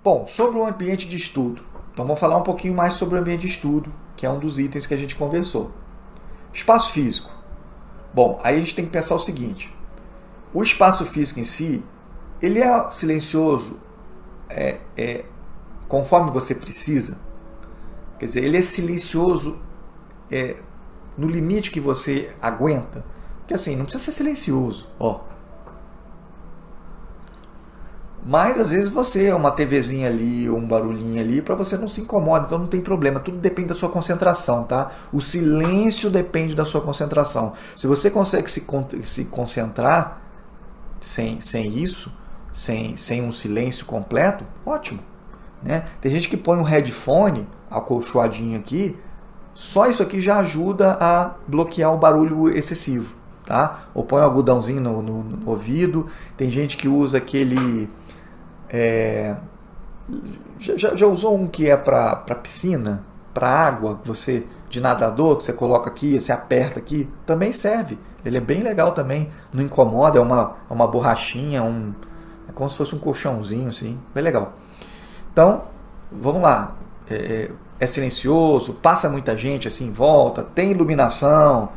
Bom, sobre o ambiente de estudo. Então vamos falar um pouquinho mais sobre o ambiente de estudo, que é um dos itens que a gente conversou. Espaço físico. Bom, aí a gente tem que pensar o seguinte: o espaço físico em si, ele é silencioso conforme você precisa. Quer dizer, ele é silencioso é, no limite que você aguenta. Porque assim, não precisa ser silencioso, ó. Mas às vezes você, uma TVzinha ali, ou um barulhinho ali, para você não se incomoda, então não tem problema. Tudo depende da sua concentração, tá? O silêncio depende da sua concentração. Se você consegue se concentrar sem isso, sem um silêncio completo, ótimo. Né? Tem gente que põe um headphone acolchoadinho aqui, só isso aqui já ajuda a bloquear o barulho excessivo. Tá? Ou põe um algodãozinho no ouvido. Tem gente que usa aquele. Já usou um que é para piscina, para água, você de nadador, que você coloca aqui, você aperta aqui? Também serve. Ele é bem legal também. Não incomoda, é uma borrachinha, é como se fosse um colchãozinho, assim. Bem legal. Então, vamos lá. É silencioso, passa muita gente assim em volta, tem iluminação,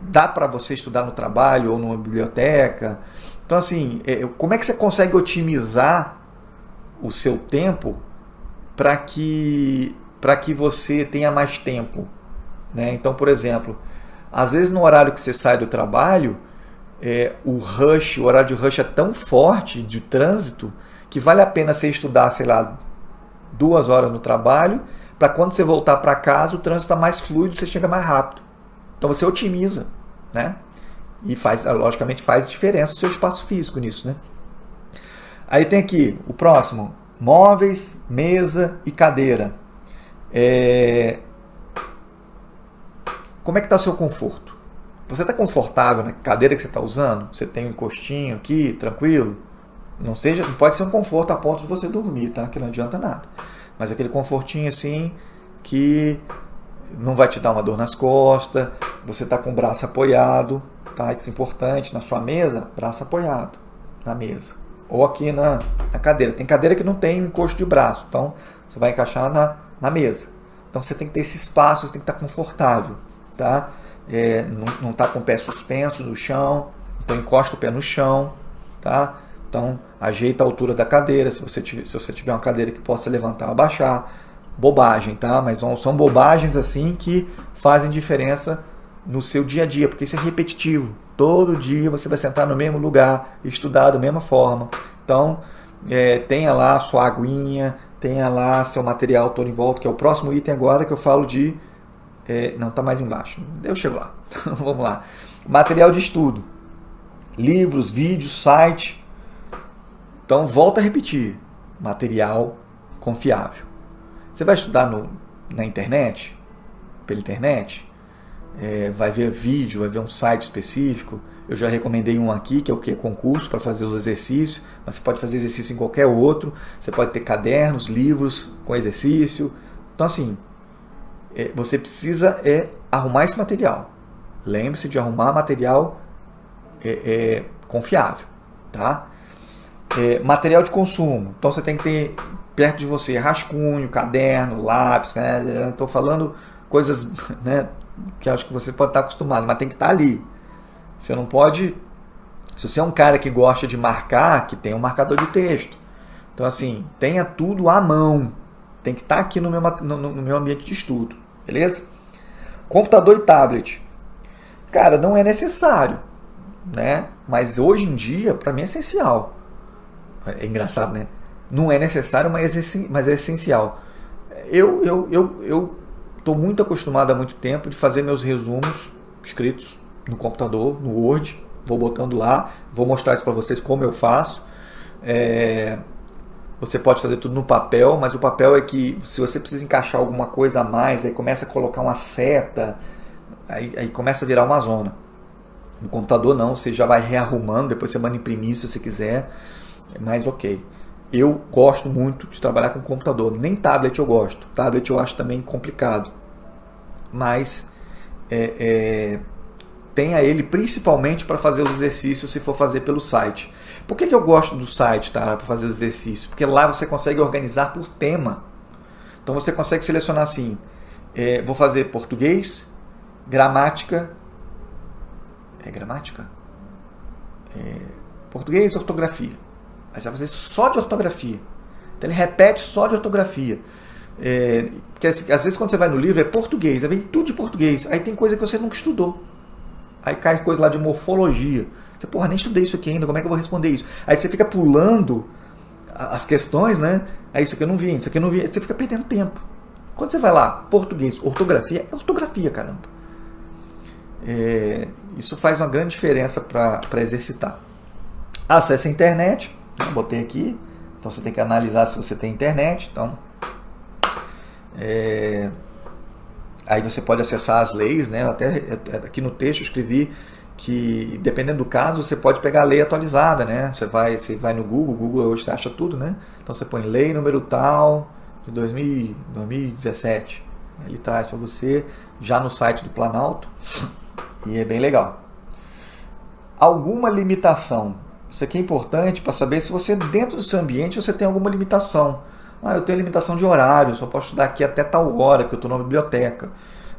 dá para você estudar no trabalho ou numa biblioteca. Então, assim, como é que você consegue otimizar o seu tempo para que você tenha mais tempo? Né? Então, por exemplo, às vezes no horário que você sai do trabalho, o horário de rush é tão forte de trânsito que vale a pena você estudar, sei lá, 2 horas no trabalho, para quando você voltar para casa o trânsito está mais fluido, você chega mais rápido. Então você otimiza, né? E logicamente faz diferença o seu espaço físico nisso, né? Aí tem aqui o próximo: móveis, mesa e cadeira. Como é que está o seu conforto? Você está confortável na cadeira que você está usando? Você tem um encostinho aqui, tranquilo? Não pode ser um conforto a ponto de você dormir, tá? Que não adianta nada. Mas aquele confortinho assim que não vai te dar uma dor nas costas, você está com o braço apoiado, tá? Isso é importante. Na sua mesa, braço apoiado na mesa. Ou aqui na cadeira. Tem cadeira que não tem encosto de braço, então você vai encaixar na mesa. Então você tem que ter esse espaço, você tem que estar confortável, tá? Não está com o pé suspenso no chão, então encosta o pé no chão, tá? Então ajeita a altura da cadeira, se você tiver uma cadeira que possa levantar ou abaixar. Bobagem, tá? Mas são bobagens assim que fazem diferença no seu dia a dia, porque isso é repetitivo. Todo dia você vai sentar no mesmo lugar, estudar da mesma forma. Então, tenha lá a sua aguinha, tenha lá seu material todo em volta, que é o próximo item agora que eu falo de... não, está mais embaixo. Eu chego lá. Vamos lá. Material de estudo. Livros, vídeos, site. Então, volta a repetir. Material confiável. Você vai estudar na internet, pela internet, vai ver vídeo, vai ver um site específico. Eu já recomendei um aqui, que é o que? Concurso, para fazer os exercícios, mas você pode fazer exercício em qualquer outro. Você pode ter cadernos, livros com exercício. Então, assim, você precisa arrumar esse material. Lembre-se de arrumar material confiável, tá? Material de consumo. Então você tem que ter perto de você rascunho, caderno, lápis. Estou falando coisas, né, que acho que você pode estar acostumado, mas tem que estar ali. Você não pode... Se você é um cara que gosta de marcar, que tem um marcador de texto. Então, assim, tenha tudo à mão. Tem que estar aqui no meu ambiente de estudo. Beleza? Computador e tablet. Cara, não é necessário, né? Mas hoje em dia, para mim, é essencial. É engraçado, né? Não é necessário, mas é essencial. Eu estou muito acostumado há muito tempo de fazer meus resumos escritos no computador, no Word. Vou botando lá, vou mostrar isso para vocês como eu faço. Você pode fazer tudo no papel, mas o papel é que se você precisa encaixar alguma coisa a mais, aí começa a colocar uma seta, aí começa a virar uma zona. No computador não, você já vai rearrumando, depois você manda imprimir se você quiser, mas ok. Eu gosto muito de trabalhar com computador, nem tablet eu gosto, tablet eu acho também complicado, mas tenha ele principalmente para fazer os exercícios se for fazer pelo site. Por que eu gosto do site, tá, para fazer os exercícios? Porque lá você consegue organizar por tema. Então você consegue selecionar assim, vou fazer português, gramática, português, ortografia. Aí você vai fazer só de ortografia. Então ele repete só de ortografia. Porque às vezes quando você vai no livro é português, aí vem tudo de português. Aí tem coisa que você nunca estudou. Aí cai coisa lá de morfologia. Você, porra, nem estudei isso aqui ainda, como é que eu vou responder isso? Aí você fica pulando as questões, né? Aí isso aqui eu não vi, isso aqui eu não vi. Aí você fica perdendo tempo. Quando você vai lá, português, ortografia, é ortografia, caramba. Isso faz uma grande diferença para exercitar. Acesse a internet, eu botei aqui, então você tem que analisar se você tem internet. Então, aí você pode acessar as leis, né? Até aqui no texto eu escrevi que, dependendo do caso, você pode pegar a lei atualizada, né? Você vai no Google hoje você acha tudo, né? Então você põe lei número tal de 2017. Ele traz para você já no site do Planalto e é bem legal. Alguma limitação. Isso aqui é importante para saber se você, dentro do seu ambiente, você tem alguma limitação. Eu tenho limitação de horário, só posso estudar aqui até tal hora, que eu estou na biblioteca.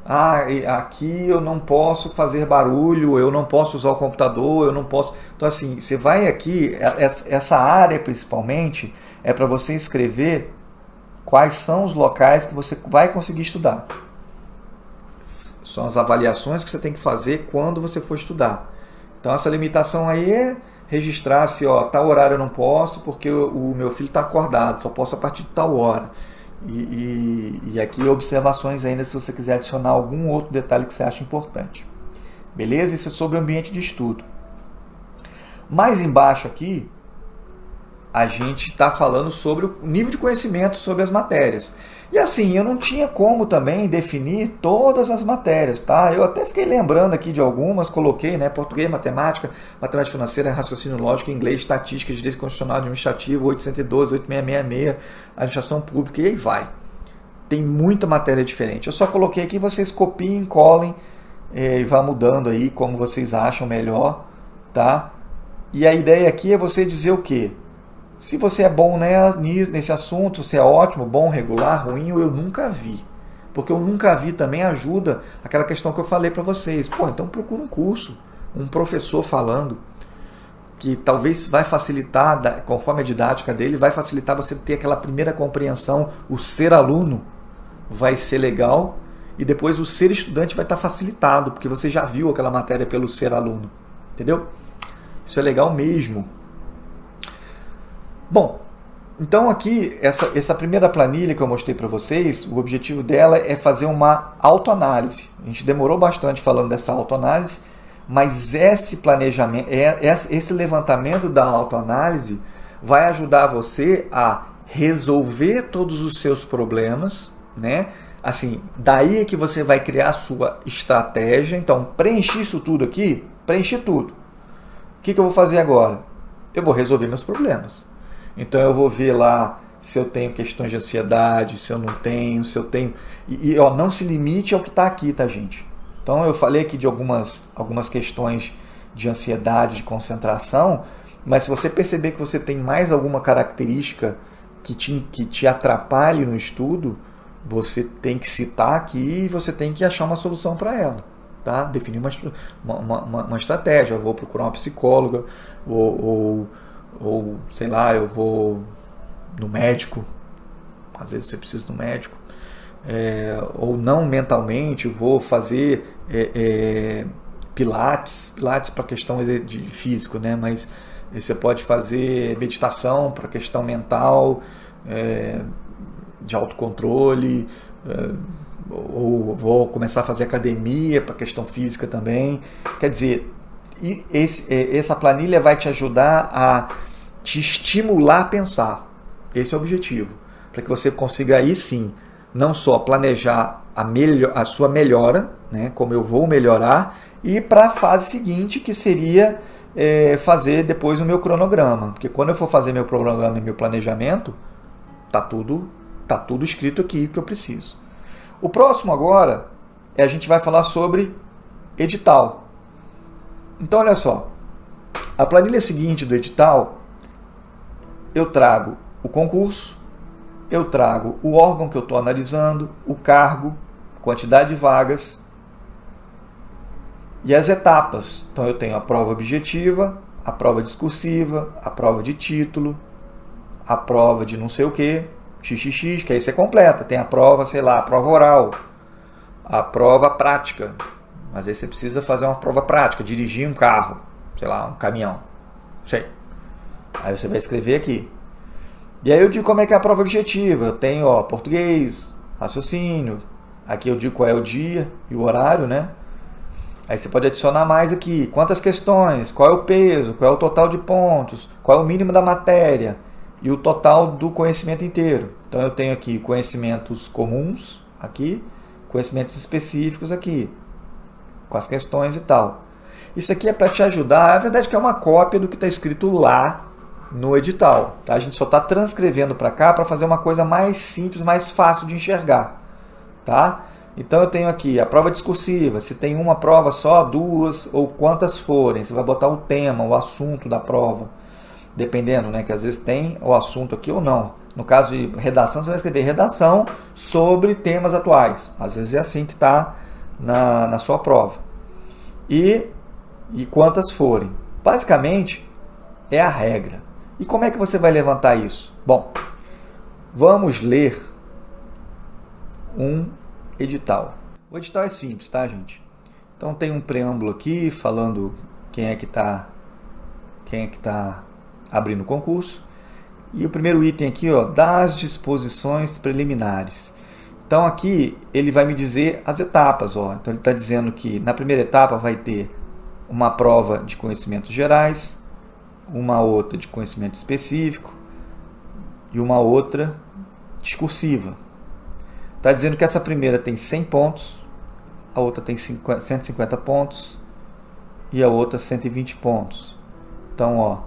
Aqui eu não posso fazer barulho, eu não posso usar o computador, eu não posso... Então, assim, você vai aqui, essa área principalmente, é para você escrever quais são os locais que você vai conseguir estudar. São as avaliações que você tem que fazer quando você for estudar. Então, essa limitação aí é registrar se, tal horário eu não posso, porque o meu filho está acordado, só posso a partir de tal hora. E aqui observações ainda se você quiser adicionar algum outro detalhe que você acha importante. Beleza? Isso é sobre o ambiente de estudo. Mais embaixo aqui, a gente está falando sobre o nível de conhecimento sobre as matérias. E assim, eu não tinha como também definir todas as matérias, tá? Eu até fiquei lembrando aqui de algumas, coloquei, né? Português, matemática financeira, raciocínio lógico, inglês, estatística, direito constitucional, administrativo, 812, 8666, administração pública, e aí vai. Tem muita matéria diferente. Eu só coloquei aqui, vocês copiem, colhem e vá mudando aí como vocês acham melhor, tá? E a ideia aqui é você dizer o quê? Se você é bom nesse assunto, se é ótimo, bom, regular, ruim, eu nunca vi. Porque eu nunca vi também ajuda aquela questão que eu falei para vocês. Então procura um curso, um professor falando, que talvez vai facilitar, conforme a didática dele, vai facilitar você ter aquela primeira compreensão. O ser aluno vai ser legal e depois o ser estudante vai estar facilitado, porque você já viu aquela matéria pelo ser aluno. Entendeu? Isso é legal mesmo. Bom, então aqui, essa primeira planilha que eu mostrei para vocês, o objetivo dela é fazer uma autoanálise. A gente demorou bastante falando dessa autoanálise, mas esse planejamento, esse levantamento da autoanálise vai ajudar você a resolver todos os seus problemas, né? Assim, daí é que você vai criar a sua estratégia. Então, preenchi isso tudo aqui, preenchi tudo. O que eu vou fazer agora? Eu vou resolver meus problemas. Então eu vou ver lá se eu tenho questões de ansiedade, se eu não tenho, se eu tenho... não se limite ao que está aqui, tá, gente? Então eu falei aqui de algumas questões de ansiedade, de concentração, mas se você perceber que você tem mais alguma característica que te atrapalhe no estudo, você tem que citar aqui e você tem que achar uma solução para ela. Tá? Definir uma estratégia. Eu vou procurar uma psicóloga ou sei lá, eu vou no médico, às vezes você precisa do médico, ou não mentalmente, eu vou fazer pilates para questão de físico, né? Mas você pode fazer meditação para questão mental, de autocontrole, ou vou começar a fazer academia para questão física também. Quer dizer, essa planilha vai te ajudar a te estimular a pensar. Esse é o objetivo. Para que você consiga aí sim, não só planejar a sua melhora, né, como eu vou melhorar, e para a fase seguinte, que seria fazer depois o meu cronograma. Porque quando eu for fazer meu cronograma e meu planejamento, tá tudo escrito aqui que eu preciso. O próximo agora, a gente vai falar sobre edital. Então, olha só, a planilha seguinte do edital, eu trago o concurso, eu trago o órgão que eu estou analisando, o cargo, quantidade de vagas e as etapas. Então eu tenho a prova objetiva, a prova discursiva, a prova de título, a prova de não sei o que, xxx, que aí você completa. Tem a prova, sei lá, a prova oral, a prova prática. Mas aí você precisa fazer uma prova prática, dirigir um carro, sei lá, um caminhão. Sei. Aí você vai escrever aqui. E aí eu digo como é que é a prova objetiva. Eu tenho português, raciocínio. Aqui eu digo qual é o dia e o horário, né? Aí você pode adicionar mais aqui. Quantas questões, qual é o peso, qual é o total de pontos, qual é o mínimo da matéria e o total do conhecimento inteiro. Então eu tenho aqui conhecimentos comuns, aqui, conhecimentos específicos aqui, com as questões e tal. Isso aqui é para te ajudar. A verdade é que é uma cópia do que está escrito lá no edital. Tá? A gente só está transcrevendo para cá para fazer uma coisa mais simples, mais fácil de enxergar. Tá? Então eu tenho aqui a prova discursiva. Se tem uma prova só, duas ou quantas forem. Você vai botar o tema, o assunto da prova. Dependendo, né? Que às vezes tem o assunto aqui ou não. No caso de redação, você vai escrever redação sobre temas atuais. Às vezes é assim que está na sua prova. E quantas forem. Basicamente, é a regra. E como é que você vai levantar isso? Bom, vamos ler um edital. O edital é simples, tá, gente? Então tem um preâmbulo aqui falando quem é que está abrindo o concurso. E o primeiro item aqui, das disposições preliminares. Então aqui ele vai me dizer as etapas. Então ele está dizendo que na primeira etapa vai ter uma prova de conhecimentos gerais, uma outra de conhecimento específico e uma outra discursiva. Está dizendo que essa primeira tem 100 pontos, a outra tem 150 pontos e a outra 120 pontos. Então,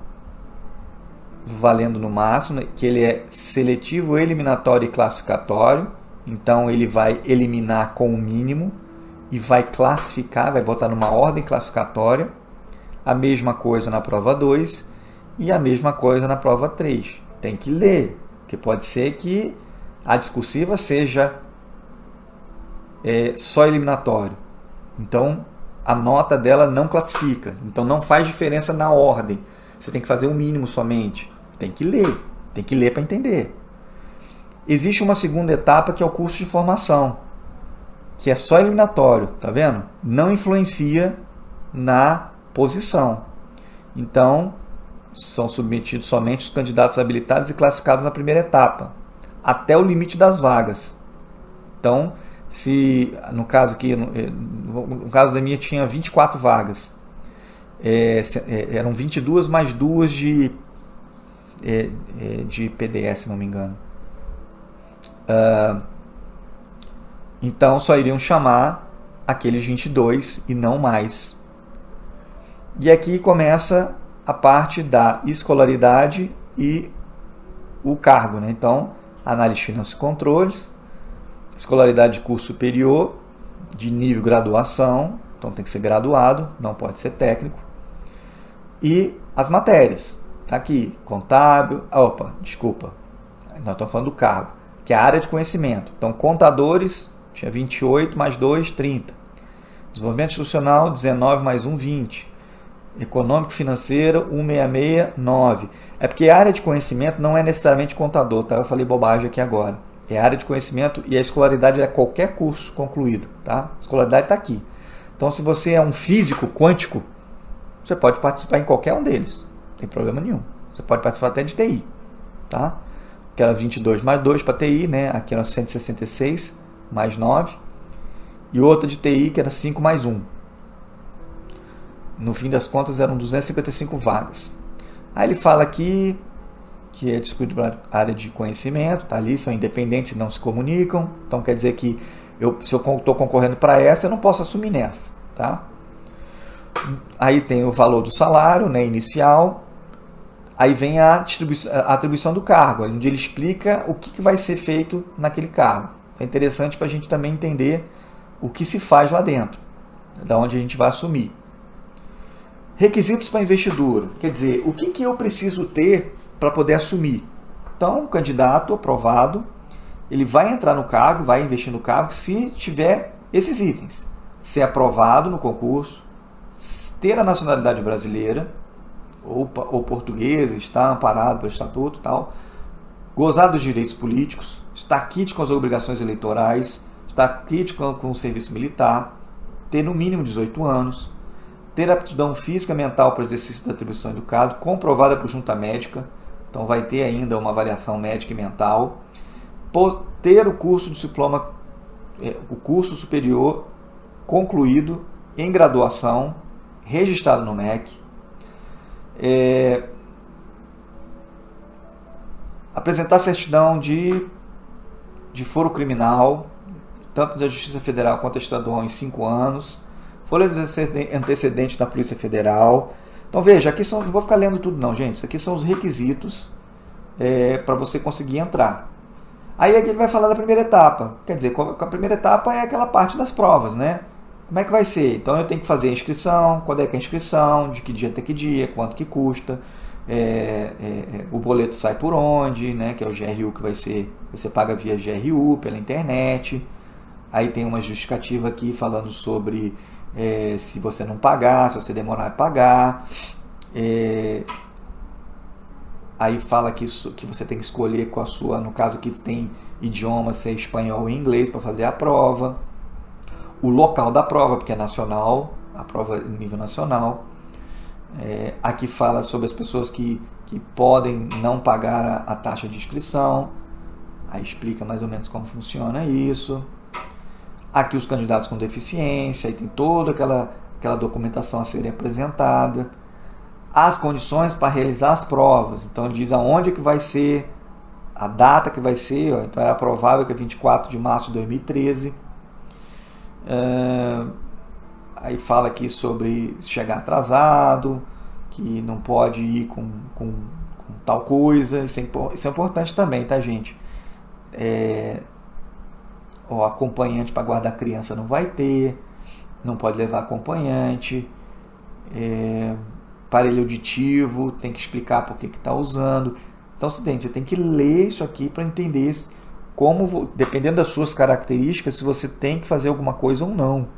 valendo no máximo, que ele é seletivo, eliminatório e classificatório. Então ele vai eliminar com o mínimo e vai classificar, vai botar numa ordem classificatória. A mesma coisa na prova 2 e a mesma coisa na prova 3. Tem que ler, porque pode ser que a discursiva seja só eliminatório. Então a nota dela não classifica. Então não faz diferença na ordem. Você tem que fazer o mínimo somente. Tem que ler para entender. Existe uma segunda etapa que é o curso de formação, que é só eliminatório, tá vendo? Não influencia na posição. Então, são submetidos somente os candidatos habilitados e classificados na primeira etapa, até o limite das vagas. Então, se no caso da minha tinha 24 vagas, eram 22 mais 2 de PDS, se não me engano. Então só iriam chamar aqueles 22 e não mais. E aqui começa a parte da escolaridade e o cargo, né? Então, análise de finanças e controles, escolaridade de curso superior, de nível graduação, então tem que ser graduado, não pode ser técnico, e as matérias. Aqui, contábil, nós estamos falando do cargo, que é a área de conhecimento. Então, contadores, tinha 28 mais 2, 30. Desenvolvimento institucional, 19 mais 1, 20. Econômico financeiro, 166, 9. É porque a área de conhecimento não é necessariamente contador, tá? Eu falei bobagem aqui agora. É a área de conhecimento e a escolaridade é qualquer curso concluído, tá? A escolaridade está aqui. Então, se você é um físico quântico, você pode participar em qualquer um deles. Não tem problema nenhum. Você pode participar até de TI, tá? Que era 22 mais 2 para TI, né? Aqui era 166 mais 9. E outra de TI que era 5 mais 1. No fim das contas eram 255 vagas. Aí ele fala aqui que é distribuído para a área de conhecimento, tá ali, são independentes e não se comunicam. Então quer dizer que se eu estou concorrendo para essa, eu não posso assumir nessa, tá? Aí tem o valor do salário, né, inicial. Aí vem a atribuição do cargo, onde ele explica o que vai ser feito naquele cargo. É interessante para a gente também entender o que se faz lá dentro, da onde a gente vai assumir. Requisitos para investidura, quer dizer, o que eu preciso ter para poder assumir. Então, o candidato aprovado, ele vai entrar no cargo, vai investir no cargo se tiver esses itens. Ser aprovado no concurso, ter a nacionalidade brasileira ou portuguesa, estar amparado pelo estatuto, tal, gozar dos direitos políticos, estar quite com as obrigações eleitorais, estar quite com o serviço militar, ter no mínimo 18 anos, ter aptidão física e mental para o exercício da atribuição do cargo, comprovada por junta médica, então vai ter ainda uma avaliação médica e mental, ter o curso de diploma, o curso superior concluído em graduação, registrado no MEC, apresentar certidão de foro criminal, tanto da Justiça Federal quanto estadual, em 5 anos, folha de antecedente da Polícia Federal. Então veja, aqui são, não vou ficar lendo tudo não, gente, isso aqui são os requisitos para você conseguir entrar. Aí aqui ele vai falar da primeira etapa, quer dizer, a primeira etapa é aquela parte das provas, né? Como é que vai ser? Então eu tenho que fazer a inscrição, quando é que é a inscrição, de que dia até que dia, quanto que custa, o boleto sai por onde, né? Que é o GRU que você paga via GRU, pela internet. Aí tem uma justificativa aqui falando sobre se você não pagar, se você demorar a pagar. Aí fala que você tem que escolher com a sua, no caso que tem idioma, ser espanhol e inglês para fazer a prova. O local da prova, porque é nacional, a prova é em nível nacional. Aqui fala sobre as pessoas que podem não pagar a taxa de inscrição. Aí explica mais ou menos como funciona isso. Aqui os candidatos com deficiência, aí tem toda aquela documentação a ser apresentada. As condições para realizar as provas. Então ele diz aonde que vai ser, a data que vai ser, então era provável que é 24 de março de 2013. Aí fala aqui sobre chegar atrasado, que não pode ir com tal coisa. Isso é importante também, tá, gente? O acompanhante para guardar a criança não vai ter, não pode levar acompanhante. Aparelho auditivo, tem que explicar por que está usando. Então, você tem que ler isso aqui para entender como, dependendo das suas características, se você tem que fazer alguma coisa ou não.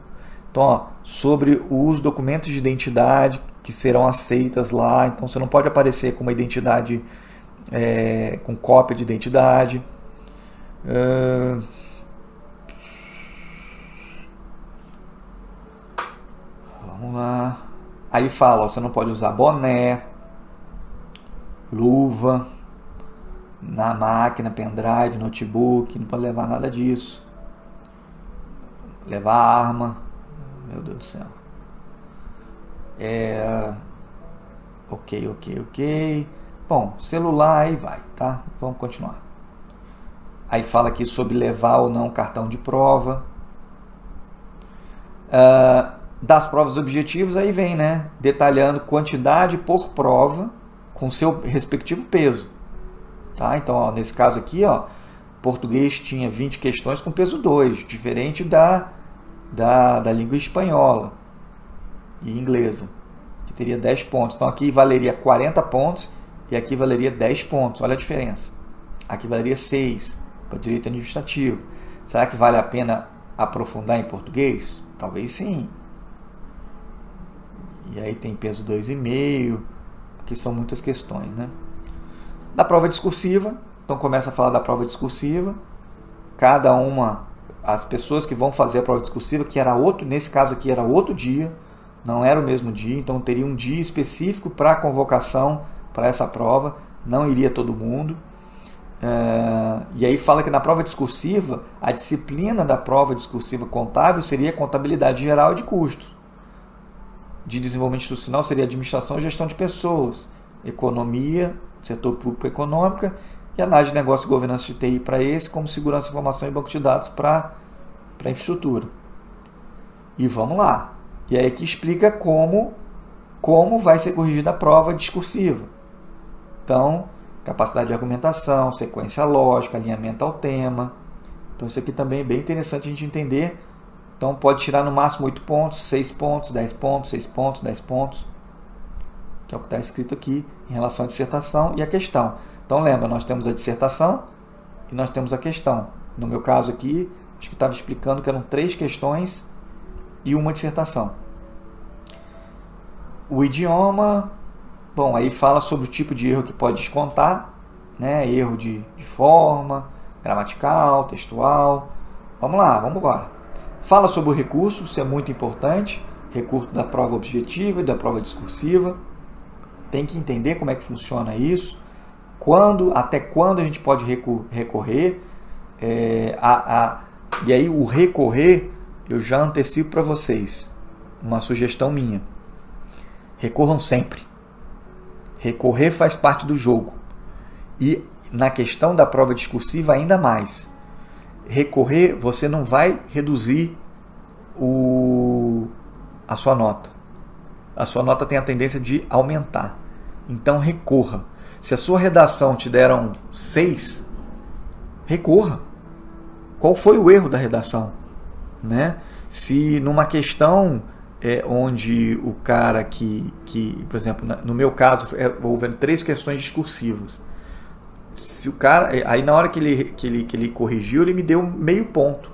Então, sobre os documentos de identidade que serão aceitas lá. Então, você não pode aparecer com uma identidade, com cópia de identidade. Vamos lá. Aí fala, você não pode usar boné, luva, na máquina, pendrive, notebook, não pode levar nada disso. Levar arma, meu Deus do céu. Ok. Bom, celular aí vai, tá? Vamos continuar. Aí fala aqui sobre levar ou não cartão de prova. Das provas objetivas, aí vem, né? Detalhando quantidade por prova com seu respectivo peso. Tá? Então, nesse caso aqui, português tinha 20 questões com peso 2, diferente da língua espanhola e inglesa, que teria 10 pontos. Então, aqui valeria 40 pontos e aqui valeria 10 pontos. Olha a diferença. Aqui valeria 6 para direito administrativo. Será que vale a pena aprofundar em português? Talvez sim. E aí tem peso 2,5. Aqui são muitas questões, né? Da prova discursiva, então começa a falar da prova discursiva. Cada uma, as pessoas que vão fazer a prova discursiva, que era outro, nesse caso aqui era outro dia, não era o mesmo dia, então teria um dia específico para a convocação para essa prova, não iria todo mundo. E aí fala que na prova discursiva, a disciplina da prova discursiva contábil seria contabilidade geral e de custos. De desenvolvimento institucional seria administração e gestão de pessoas, economia, setor público econômica, e análise de negócio e governança de TI para esse, como segurança, informação e banco de dados para infraestrutura. E vamos lá. E aí aqui explica como vai ser corrigida a prova discursiva. Então, capacidade de argumentação, sequência lógica, alinhamento ao tema. Então isso aqui também é bem interessante a gente entender. Então pode tirar no máximo 8 pontos, 6 pontos, 10 pontos, 6 pontos, 10 pontos. que é o que está escrito aqui em relação à dissertação e à questão. Então lembra, nós temos a dissertação e nós temos a questão. No meu caso aqui, acho que estava explicando que eram 3 questões e uma dissertação. O idioma, bom, aí fala sobre o tipo de erro que pode descontar, né? Erro de forma, gramatical, textual. Vamos lá, vamos embora. Fala sobre o recurso, isso é muito importante, recurso da prova objetiva e da prova discursiva. Tem que entender como é que funciona isso, até quando a gente pode recorrer. E aí o recorrer, eu já antecipo para vocês, uma sugestão minha. Recorram sempre. Recorrer faz parte do jogo. E na questão da prova discursiva ainda mais. Recorrer, você não vai reduzir a sua nota. A sua nota tem a tendência de aumentar. Então recorra. Se a sua redação te deram 6, recorra. Qual foi o erro da redação? Né? Se numa questão onde o cara por exemplo, no meu caso, houve 3 questões discursivas. Se o cara, aí na hora que ele corrigiu, ele me deu meio ponto.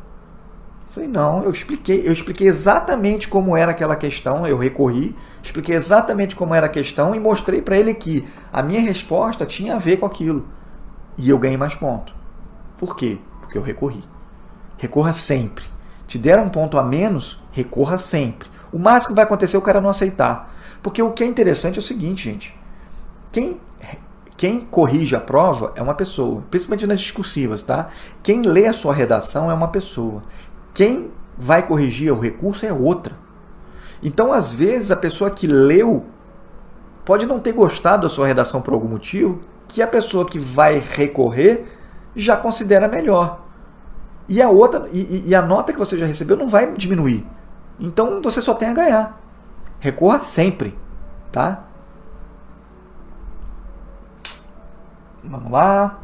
Eu falei, não, eu expliquei exatamente como era aquela questão, eu recorri, expliquei exatamente como era a questão e mostrei para ele que a minha resposta tinha a ver com aquilo. E eu ganhei mais ponto. Por quê? Porque eu recorri. Recorra sempre. Te deram um ponto a menos, recorra sempre. O máximo que vai acontecer é o cara não aceitar. Porque o que é interessante é o seguinte, gente. Quem corrige a prova é uma pessoa, principalmente nas discursivas, tá? Quem lê a sua redação é uma pessoa. Quem vai corrigir o recurso é outra. Então, às vezes, a pessoa que leu pode não ter gostado da sua redação por algum motivo, que a pessoa que vai recorrer já considera melhor. E a outra, e a nota que você já recebeu não vai diminuir. Então, você só tem a ganhar. Recorra sempre, tá? Vamos lá.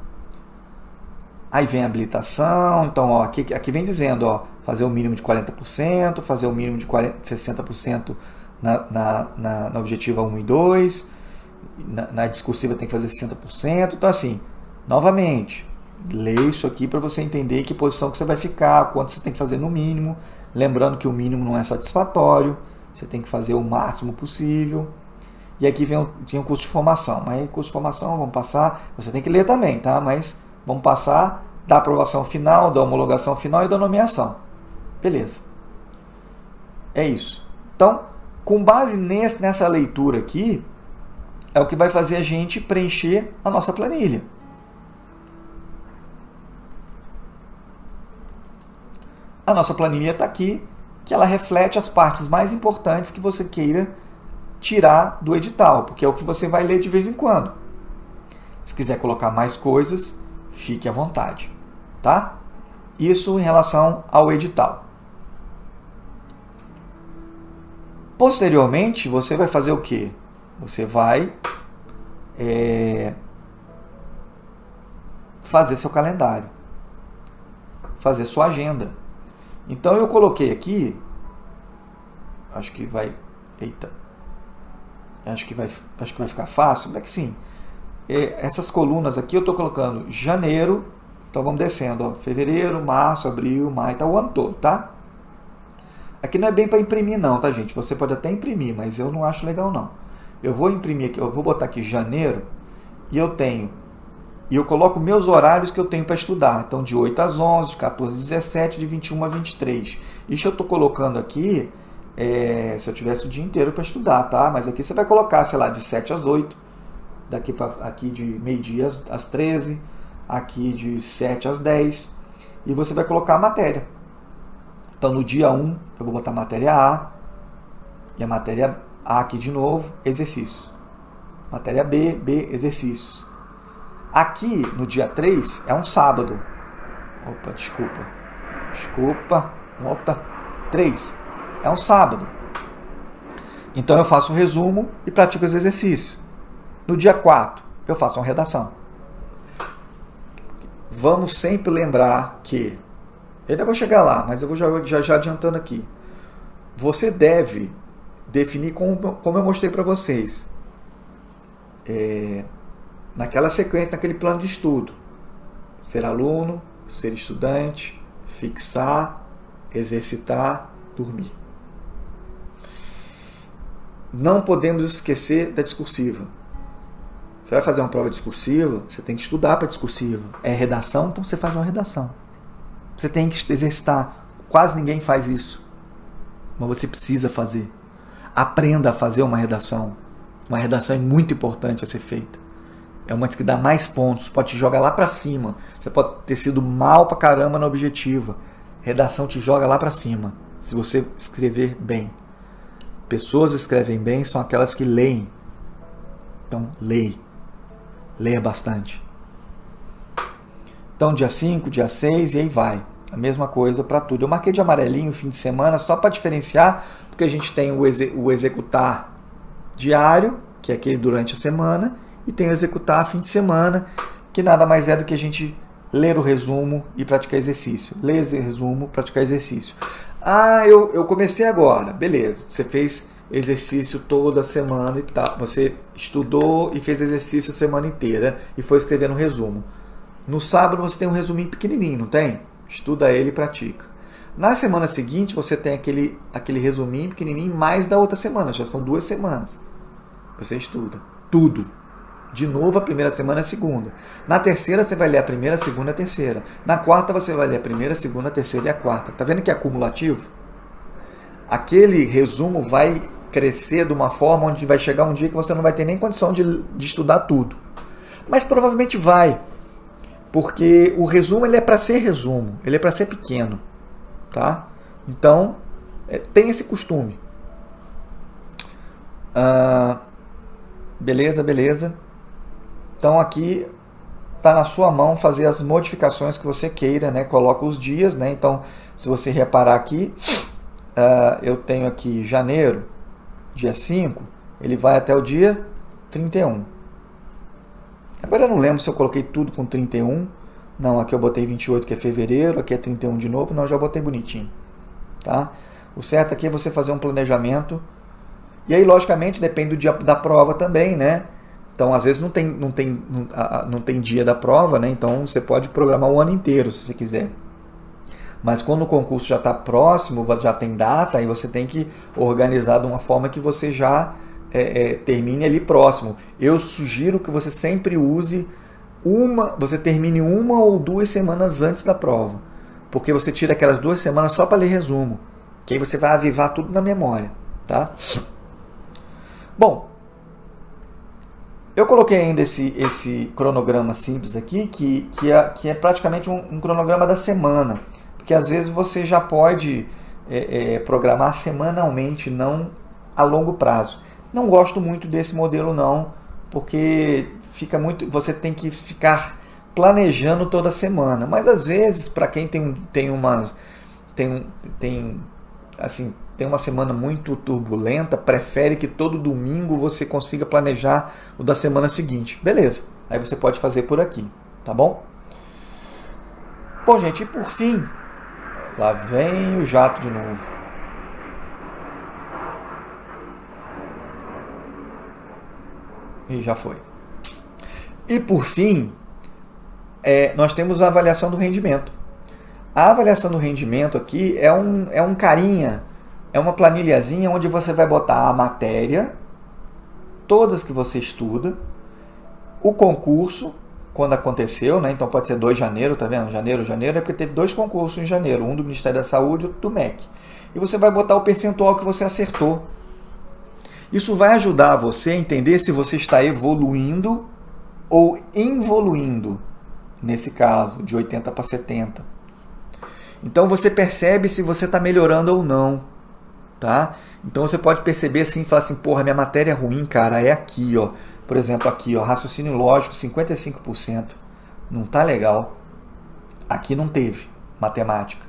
Aí vem a habilitação. Então, ó, aqui vem dizendo, ó, fazer o mínimo de 40%, fazer o mínimo de 60% na objetiva 1 e 2, na discursiva tem que fazer 60%. Então, assim, novamente, lê isso aqui para você entender que posição que você vai ficar, quanto você tem que fazer no mínimo. Lembrando que o mínimo não é satisfatório, você tem que fazer o máximo possível. E aqui vem o curso de formação. Mas curso de formação, vamos passar. Você tem que ler também, tá? Mas vamos passar da aprovação final, da homologação final e da nomeação. Beleza. É isso. Então, com base nessa leitura aqui, é o que vai fazer a gente preencher a nossa planilha. A nossa planilha está aqui, que ela reflete as partes mais importantes que você queira tirar do edital, porque é o que você vai ler de vez em quando. Se quiser colocar mais coisas, fique à vontade, tá? Isso em relação ao edital. Posteriormente, você vai fazer o quê? Você vai fazer seu calendário, fazer sua agenda. Então eu coloquei aqui, acho que vai ficar fácil, como é que sim? Essas colunas aqui eu estou colocando janeiro, então vamos descendo, ó, fevereiro, março, abril, maio, tá o ano todo, tá? Aqui não é bem para imprimir não, tá, gente? Você pode até imprimir, mas eu não acho legal não. Eu vou imprimir aqui, eu vou botar aqui janeiro e eu coloco meus horários que eu tenho para estudar. Então, de 8 às 11, de 14 às 17, de 21 a 23. Isso eu estou colocando aqui, se eu tivesse o dia inteiro para estudar, tá? Mas aqui você vai colocar, sei lá, de 7 às 8, aqui de meio-dia às 13, aqui de 7 às 10, e você vai colocar a matéria. Então, no dia 1, eu vou botar a matéria A, e a matéria A aqui de novo, exercícios. Matéria B, exercícios. Aqui, no dia 3, é um sábado. Opa, desculpa. Volta. 3. É um sábado. Então, eu faço um resumo e pratico os exercícios. No dia 4, eu faço uma redação. Vamos sempre lembrar que... Eu ainda vou chegar lá, mas eu vou já adiantando aqui. Você deve definir, como eu mostrei para vocês, naquela sequência, naquele plano de estudo. Ser aluno, ser estudante, fixar, exercitar, dormir. Não podemos esquecer da discursiva. Você vai fazer uma prova discursiva, você tem que estudar para discursiva. É redação, então você faz uma redação. Você tem que exercitar. Quase ninguém faz isso. Mas você precisa fazer. Aprenda a fazer uma redação. Uma redação é muito importante a ser feita. É uma das que dá mais pontos. Pode te jogar lá para cima. Você pode ter sido mal pra caramba na objetiva. Redação te joga lá para cima. Se você escrever bem. Pessoas que escrevem bem são aquelas que leem. Então, leia bastante. Então, dia 5, dia 6 e aí vai. A mesma coisa para tudo. Eu marquei de amarelinho o fim de semana só para diferenciar, porque a gente tem o executar diário, que é aquele durante a semana, e tem o executar fim de semana, que nada mais é do que a gente ler o resumo e praticar exercício. Ler o resumo, praticar exercício. Ah, eu comecei agora. Beleza, você fez exercício toda semana e tal. Você estudou e fez exercício a semana inteira e foi escrevendo um resumo. No sábado você tem um resuminho pequenininho, não tem? Estuda ele e pratica. Na semana seguinte você tem aquele resuminho pequenininho mais da outra semana. Já são 2 semanas. Você estuda tudo. De novo, a primeira semana e a segunda. Na terceira você vai ler a primeira, a segunda e a terceira. Na quarta você vai ler a primeira, a segunda, a terceira e a quarta. Tá vendo que é acumulativo? Aquele resumo vai crescer de uma forma onde vai chegar um dia que você não vai ter nem condição de estudar tudo. Mas provavelmente vai. Porque o resumo ele é para ser resumo. Ele é para ser pequeno. Tá? Então, tem esse costume. Beleza. Então aqui está na sua mão fazer as modificações que você queira, né? Coloca os dias, né? Então, se você reparar aqui, eu tenho aqui janeiro, dia 5, ele vai até o dia 31. Agora eu não lembro se eu coloquei tudo com 31. Não, aqui eu botei 28, que é fevereiro, aqui é 31 de novo. Não, já botei bonitinho. Tá? O certo aqui é você fazer um planejamento. E aí, logicamente, depende do dia da prova também, né? Então, às vezes não tem dia da prova, né? Então, você pode programar o ano inteiro, se você quiser. Mas quando o concurso já está próximo, já tem data, aí você tem que organizar de uma forma que você já termine ali próximo. Eu sugiro que você sempre use você termine 1 ou 2 semanas antes da prova. Porque você tira aquelas 2 semanas só para ler resumo. Que aí você vai avivar tudo na memória. Tá? Bom, eu coloquei ainda esse cronograma simples aqui, que é praticamente um cronograma da semana. Porque às vezes você já pode programar semanalmente, não a longo prazo. Não gosto muito desse modelo não, porque você tem que ficar planejando toda semana. Mas às vezes, para quem tem uma semana muito turbulenta, prefere que todo domingo você consiga planejar o da semana seguinte. Beleza, aí você pode fazer por aqui, tá bom? Bom, gente, e por fim, lá vem o jato de novo. E já foi. E por fim, nós temos a avaliação do rendimento. A avaliação do rendimento aqui é um carinha, é uma planilhazinha onde você vai botar a matéria, todas que você estuda, o concurso, quando aconteceu, né? Então pode ser 2 de janeiro, tá vendo? Janeiro é porque teve 2 concursos em janeiro, um do Ministério da Saúde e outro do MEC. E você vai botar o percentual que você acertou. Isso vai ajudar você a entender se você está evoluindo ou involuindo, nesse caso, de 80 para 70. Então você percebe se você está melhorando ou não. Tá? Então você pode perceber assim, falar assim, porra, minha matéria é ruim, cara, é aqui, ó. Por exemplo, aqui, ó, raciocínio lógico, 55%. Não tá legal. Aqui não teve matemática.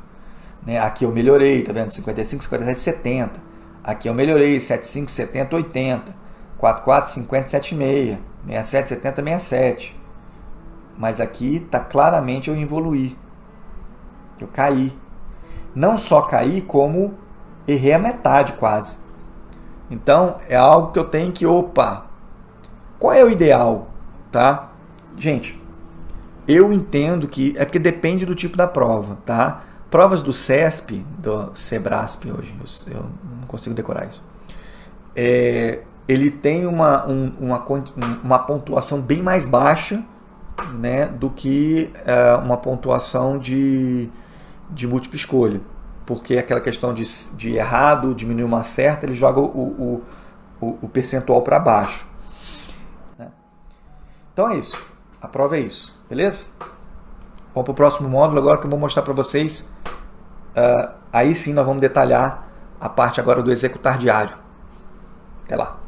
Né? Aqui eu melhorei, tá vendo? 55, 57, 70. Aqui eu melhorei, 75, 70, 80. 44, 50, 76. 67, 70, 67. Mas aqui tá claramente eu evoluí. Eu caí. Não só caí, como errei a metade quase. Então, é algo que eu tenho que, Qual é o ideal? Tá? Gente, eu entendo que é porque depende do tipo da prova, tá? Provas do CESP, do Sebrasp hoje, eu não consigo decorar isso. Ele tem uma pontuação bem mais baixa, né, do que uma pontuação de múltipla escolha. Porque aquela questão de errado, diminuir uma certa, ele joga o percentual para baixo. Né? Então é isso. A prova é isso. Beleza? Vamos para o próximo módulo agora que eu vou mostrar para vocês. Aí sim nós vamos detalhar a parte agora do executar diário. Até lá.